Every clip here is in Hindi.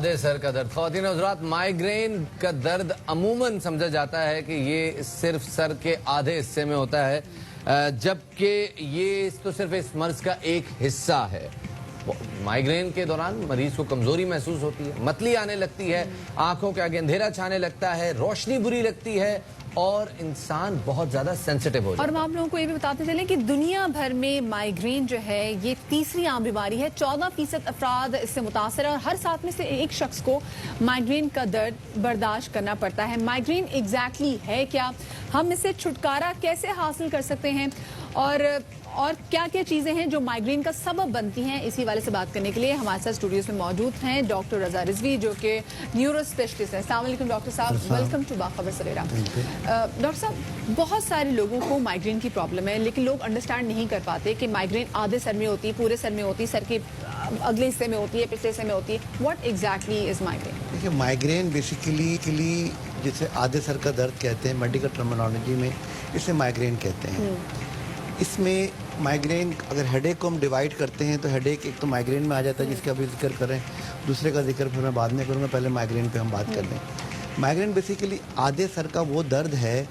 आधे सर का दर्द, ख़वातीन और हज़रात, माइग्रेन का दर्द अमूमन समझा जाता है कि ये सिर्फ सर के आधे हिस्से में होता है, जबकि ये तो सिर्फ इस मर्ज का एक हिस्सा है। माइग्रेन के दौरान मरीज को कमजोरी महसूस होती है, मतली आने लगती है, आंखों के आगे अंधेरा छाने लगता है, रोशनी बुरी लगती है और इंसान बहुत ज्यादा सेंसिटिव हो जाता है। और हम आप लोगों को ये भी बताते चलें कि दुनिया भर में माइग्रेन जो है ये तीसरी आम बीमारी है। 14% अफराद इससे मुतासर है और हर 7 में से एक शख्स को माइग्रेन का दर्द बर्दाश्त करना पड़ता है। माइग्रेन एग्जैक्टली है क्या, हम इससे छुटकारा कैसे हासिल कर सकते हैं और क्या क्या चीजें हैं जो माइग्रेन का सबब बनती हैं, इसी वाले से बात करने के लिए हमारे साथ स्टूडियोज में मौजूद हैं डॉक्टर रजा रिजवी जो कि न्यूरो स्पेशलिस्ट हैं। अस्सलाम वालेकुम डॉक्टर साहब, वेलकम टू बाखबर सवेरा। डॉक्टर साहब, बहुत सारे लोगों को माइग्रेन की प्रॉब्लम है, लेकिन लोग अंडरस्टैंड नहीं कर पाते कि माइग्रेन आधे सर में होती है, पूरे सर में होती है, सर के अगले हिस्से में होती है, पिछले हिस्से में होती है। What exactly is migraine? देखिए, माइग्रेन बेसिकली जिसे आधे सर का दर्द कहते हैं मेडिकल टर्मिनोलॉजी में, इसे माइग्रेन कहते हैं। इसमें माइग्रेन अगर हेडेक को हम डिवाइड करते हैं तो हेडेक एक तो माइग्रेन में आ जाता है जिसका अभी जिक्र करें, दूसरे का जिक्र फिर मैं बाद में करूँगा, पहले माइग्रेन पे हम बात कर लें। माइग्रेन बेसिकली आधे सर का वो दर्द है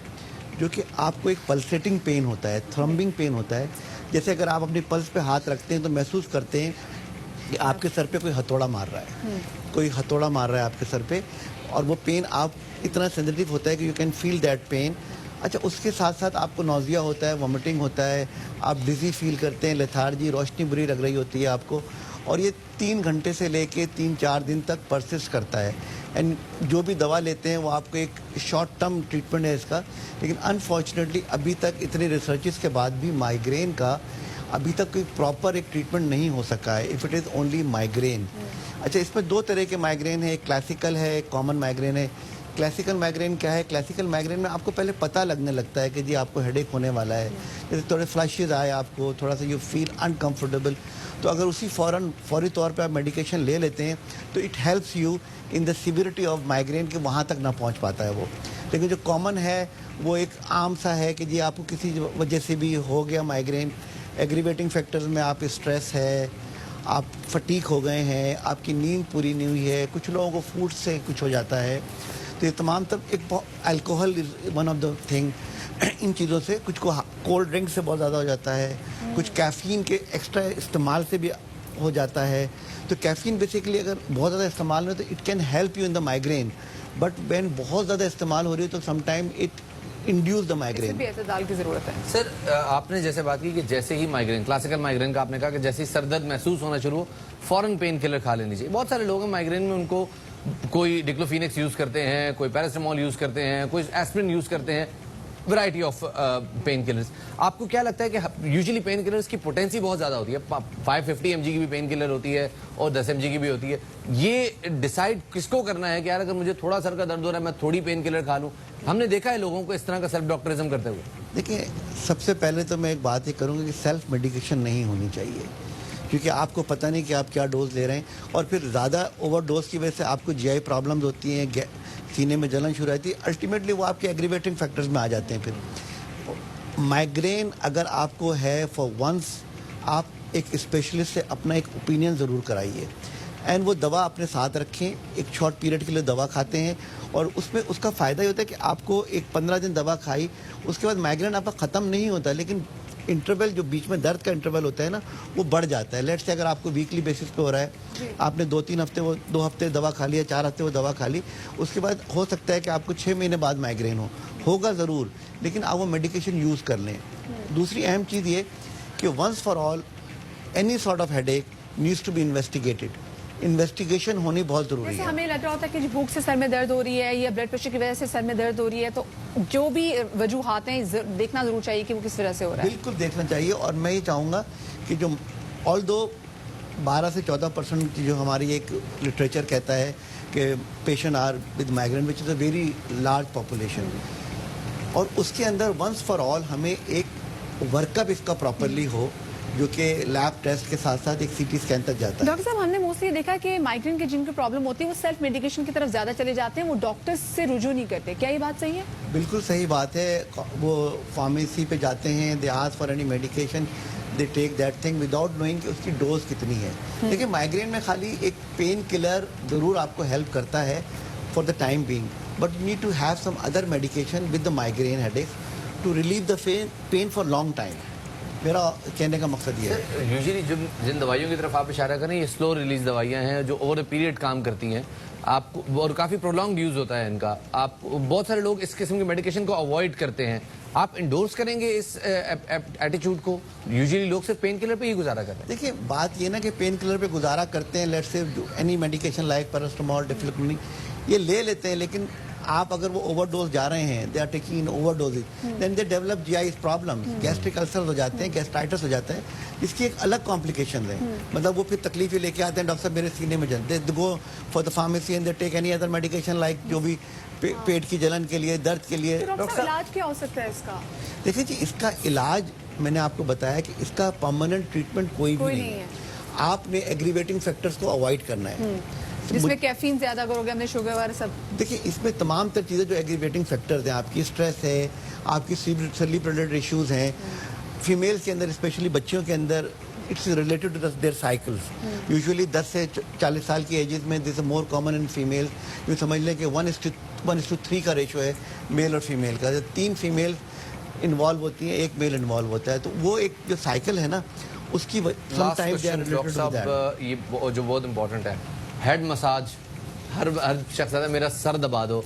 जो कि आपको एक पल्सेटिंग पेन होता है, थ्रम्बिंग पेन होता है। जैसे अगर आप अपनी पल्स पे हाथ रखते हैं तो महसूस करते हैं कि आपके सर पे कोई हथौड़ा मार रहा है, कोई हथौड़ा मार रहा है आपके सर पे, और वो पेन आप इतना सेंसिटिव होता है कि you can feel that pain. अच्छा, उसके साथ साथ आपको नौजिया होता है, वॉमिटिंग होता है, आप डिज़ी फील करते हैं, लेथार्जी, रोशनी बुरी लग रही होती है आपको, और ये 3 घंटे से लेके 3-4 दिन तक परसिस्ट करता है। एंड जो भी दवा लेते हैं वो आपको एक शॉर्ट टर्म ट्रीटमेंट है इसका, लेकिन अनफॉर्चुनेटली अभी तक इतने रिसर्चेस के बाद भी माइग्रेन का अभी तक कोई प्रॉपर एक ट्रीटमेंट नहीं हो सका है, if it is only migraine. अच्छा, इसमें 2 तरह के माइग्रेन है, एक क्लासिकल है, एक कॉमन माइग्रेन है। क्लासिकल माइग्रेन क्या है? क्लासिकल माइग्रेन में आपको पहले पता लगने लगता है कि जी आपको हेडेक होने वाला है, जैसे थोड़े फ्लैशेस आए आपको, थोड़ा सा यू फील अनकंफर्टेबल, तो अगर उसी फौरी तौर पे आप मेडिकेशन ले लेते हैं तो it helps you in the severity of migraine कि वहाँ तक ना पहुँच पाता है वो। लेकिन जो कॉमन है वो एक आम सा है कि जी आपको किसी वजह से भी हो गया माइग्रेन, एग्रीवेटिंग फैक्टर्स में आप स्ट्रेस है, आप फटीक हो गए हैं, आपकी नींद पूरी नहीं हुई है, कुछ लोगों को फूड से कुछ हो जाता है, तो ये तमाम तब एक alcohol is one of the thing. इन चीज़ों से, कुछ को कोल्ड ड्रिंक से बहुत ज़्यादा हो जाता है, कुछ कैफ़ीन के एक्स्ट्रा इस्तेमाल से भी हो जाता है। तो कैफ़ीन बेसिकली अगर बहुत ज़्यादा इस्तेमाल हो तो it can help you in the migraine, but when बहुत ज़्यादा इस्तेमाल हो रही है तो sometime it induce the migraine. भी एतदाल की जरूरत है। सर, आपने जैसे बात की कि जैसे ही माइग्रेन, क्लासिकल माइग्रेन का आपने कहा कि जैसे ही सर दर्द महसूस होना शुरू हो फौरन पेन किलर खा लेनी चाहिए। बहुत सारे लोग हैं माइग्रेन में, उनको कोई डिक्लोफिनेक्स यूज करते हैं, कोई पैरासिटामोल यूज करते हैं, कोई एस्पिरिन यूज करते हैं, वैरायटी ऑफ पेन किलर्स। आपको क्या लगता है कि यूजुअली पेन किलर्स की पोटेंसी बहुत ज़्यादा होती है, 550 mg की भी पेन किलर होती है और 10 mg की भी होती है। ये डिसाइड किसको करना है कि यार अगर मुझे थोड़ा सर का दर्द हो रहा है मैं थोड़ी पेन किलर खा लूँ? हमने देखा है लोगों को इस तरह का सेल्फ डॉक्टरिज्म करते हुए। देखिए, सबसे पहले तो मैं एक बात ये करूँगा कि सेल्फ मेडिकेशन नहीं होनी चाहिए, क्योंकि आपको पता नहीं कि आप क्या डोज ले रहे हैं, और फिर ज़्यादा ओवर डोज की वजह से आपको जीआई प्रॉब्लम्स होती हैं, सीने में जलन शुरू रहती है, अल्टीमेटली वो आपके एग्रीवेटिंग फैक्टर्स में आ जाते हैं। फिर माइग्रेन अगर आपको है फॉर वंस, आप एक स्पेशलिस्ट से अपना एक ओपिनियन ज़रूर कराइए, एंड वो दवा अपने साथ रखें, एक शॉर्ट पीरियड के लिए दवा खाते हैं, और उसमें उसका फ़ायदा ये होता है कि आपको एक 15 दिन दवा खाई, उसके बाद माइग्रेन आपका ख़त्म नहीं होता, लेकिन इंटरवल जो बीच में दर्द का इंटरवल होता है ना, वो बढ़ जाता है। लेट्स से अगर आपको वीकली बेसिस पे हो रहा है, आपने 2-3 हफ्ते, वो 2 हफ्ते दवा खा लिया, 4 हफ्ते वो दवा खा ली, उसके बाद हो सकता है कि आपको 6 महीने बाद माइग्रेन होगा ज़रूर, लेकिन आप वो मेडिकेशन यूज़ कर लें। दूसरी अहम चीज़ ये कि once for all any sort of headache needs to be investigated. Investigation होनी बहुत ज़रूरी है। हमें लग रहा होता है कि भूख से सर में दर्द हो रही है या ब्लड प्रेशर की वजह से सर में दर्द हो रही है, तो जो भी वजूहात हैं देखना जरूर चाहिए कि वो किस तरह से हो रहा है। बिल्कुल देखना चाहिए, और मैं ये चाहूँगा कि जो ऑल्दो 12 से 14% जो हमारी एक लिटरेचर कहता है कि patient are with migraine which is a very large population, और उसके अंदर वंस फॉर ऑल हमें एक वर्कअप इसका प्रॉपरली हो, जो कि लैब टेस्ट के साथ साथ एक सीटी स्कैन तक जाता है। डॉक्टर साहब, हमने मोस्टली देखा कि माइग्रेन के जिनको प्रॉब्लम होती है वो सेल्फ मेडिकेशन की तरफ ज्यादा चले जाते हैं, वो डॉक्टर से रुजू नहीं करते। क्या ये बात सही है? बिल्कुल सही बात है। वो फार्मेसी पे जाते हैं, they ask for any medication, they take that thing without knowing कि उसकी डोज कितनी है। देखिए माइग्रेन में खाली एक पेन किलर ज़रूर आपको हेल्प करता है for the time being, but you need to have some other medication with the migraine headache to relieve the pain for long time. मेरा कहने का मकसद ये है। यूजुअली जिन दवाइयों की तरफ आप इशारा करें, ये स्लो रिलीज दवाइयां हैं जो ओवर ए पीरियड काम करती हैं आपको, और काफ़ी प्रोलॉन्ग यूज होता है इनका। आप बहुत सारे लोग इस किस्म की मेडिकेशन को अवॉइड करते हैं। आप इंडोर्स करेंगे इस एटीट्यूड को? यूजुअली लोग सिर्फ पेन किलर पे ही गुजारा करते हैं। देखिए बात ये ना कि पेन किलर पे गुजारा करते हैं, let's say any medication like paracetamol, डिफ्लुक्निक, ये ले लेते हैं, लेकिन आप अगर वो ओवरडोज जा रहे हैं, they are taking in overdoses, then they develop GI problem, gastric ulcer हो जाते हैं, गैस्ट्राइटिस हो जाता है, इसकी एक अलग कॉम्प्लिकेशन है। मतलब वो फिर तकलीफें लेके आते हैं, डॉक्टर साहब मेरे सीने में जलन, they go for the pharmacy and they take any other medication like जो भी पेट की जलन के लिए, दर्द के लिए। डॉक्टर साहब इलाज क्या हो सकता है इसका? देखिए जी, इसका इलाज मैंने आपको बताया कि इसका परमानेंट ट्रीटमेंट कोई भी नहीं है। आपने एग्रीवेटिंग फैक्टर्स को अवॉइड करना है, जिसमें कैफीन ज्यादा करोगे, हमने शुगर वगैरह सब। देखिए इसमें तमाम तर चीज़ें जो एग्रीवेटिंग फैक्टर्स हैं, आपकी स्ट्रेस है, आपकी स्लीप रिलेटेड इश्यूज हैं, फीमेल्स के अंदर स्पेशली बच्चियों के अंदर it's related to their cycles. Usually 10 से 40 साल की एजेस में this more common in female. यूँ समझ लें कि 1:3 का रेशो है मेल और फीमेल का। 3 फीमेल इन्वॉल्व होती हैं, 1 मेल इन्वॉल्व होता है, तो वो एक जो साइकिल है ना उसकी sometimes they are related to that. ये जो बहुत इंपॉर्टेंट है, हेड मसाज। हर शख्स कहता है मेरा सर दबा दो।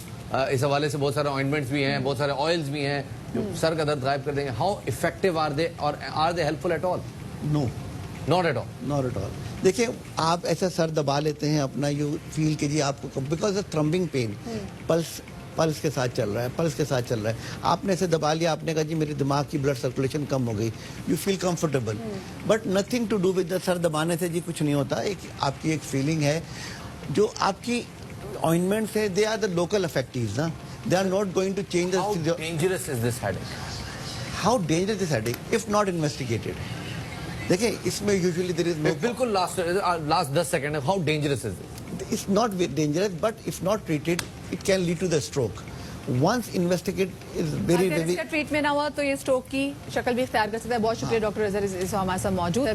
इस हवाले से बहुत सारे ऑइंटमेंट्स भी हैं, बहुत सारे ऑयल्स भी हैं जो सर का दर्द गायब कर देंगे। हाउ इफेक्टिव आर दे, और are they helpful at all? No, not at all. Not at all. देखिए आप ऐसा सर दबा लेते हैं अपना, यू फील कि जी आपको बिकॉज ऑफ थ्रम्बिंग पेन, पल्स के साथ चल रहा है, पल्स के साथ चल रहा है, आपने ऐसे दबा लिया, आपने कहा जी मेरे दिमाग की ब्लड सर्कुलेशन कम हो गई, you feel comfortable, but nothing to do with the सर दबाने से जी कुछ नहीं होता। एक आपकी एक फीलिंग है, जो आपकी ऑइंटमेंट्स है, they are the local effectives ना, they are not going to change the. How dangerous is this headache? How dangerous this headache if not investigated? देखिए इसमें यूजुअली देयर इज नो, बिल्कुल last 10 second, how dangerous is this? it's not dangerous, but if not treated, it can lead to the stroke. Once investigate is very अगर इसका ट्रीटमेंट ना हुआ तो ये स्ट्रोक की शक्ल भी इख्तियार कर सकता है। बहुत शुक्रिया डॉक्टर अजहर, इस हमारे साथ मौजूद है।